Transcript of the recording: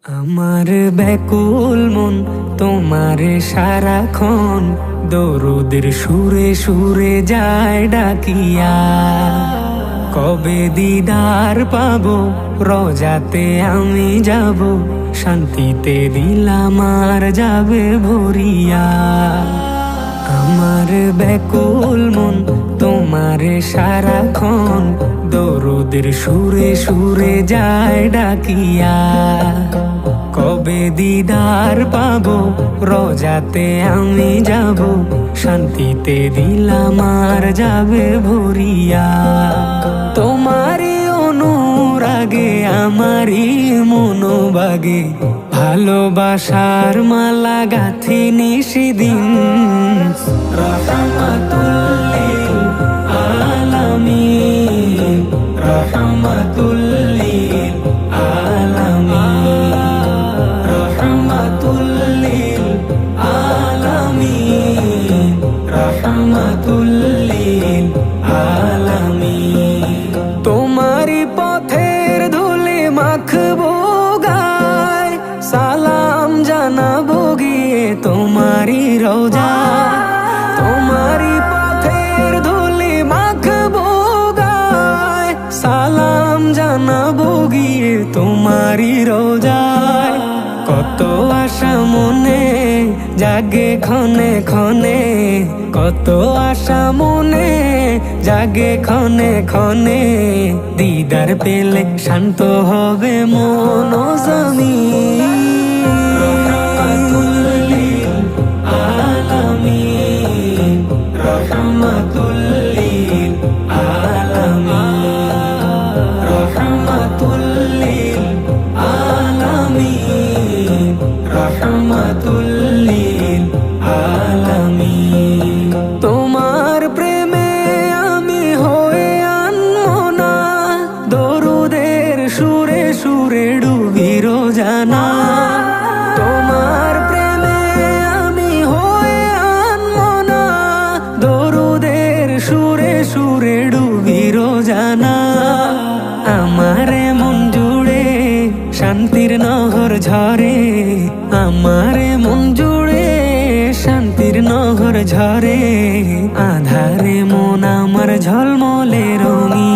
আমার ব্যাকুল মন তোমারে সারাক্ষণ দরুদের সুরে সুরে যায় ডাকিয়া। কবে দিদার পাবো রোজাতে আমি যাব, শান্তিতে দিল আমার যাবে ভরিয়া। আমার ব্যাকুল মন তোমারে সারাক্ষণ দরুদের সুরে সুরে যায় ডাকিয়া। কবে দিদার পাবো রোজাতে আমি যাব, শান্তিতে দিল আমার যাবে ভরিয়া। তোমারই অনুরাগে আমারই মনোবাগে ভালোবাসার মালা গাথি নিশিদিন। রহমাতুল লিল আলামিন, রহমাতুল লিল আলামিন, রহমাতুল লিল আলামিন, রহমাতুল লিল আলামিন। তোমারই পথের ধুলি মাখবো গায়, সালাম জানাবো গিয়ে তোমারই রোজা। তোমারই পথের ধুলি মাখবো গায়, সালাম জানাবো গিয়ে তোমারই রোজায়। কত আশা মনে জাগে ক্ষণে ক্ষণে, কত আশা মনে জাগে ক্ষণে ক্ষণে। দিদার পেলে শান্ত হবে মন ও জমিন। রহমাতুল লিল আলামিন, রহমাতুল লিল আলামিন, রহমাতুল লিল আলামিন, রহমাতুল লিল আলামিন। তোমার প্রেমে আমি হয়ে আনমনা, দরুদের সুরে সুরে ডুবি রোজানা। তোমার প্রেমে আমি হয়ে আনমনা, দরুদের সুরে সুরে ডুবি রোজানা। আমারে মন জুড়ে শান্তির নহর ঝরে, আমারে মন জুড়ে শান্তির নহর ঝরে। আধারে মন আমার ঝলমলে রঙিন।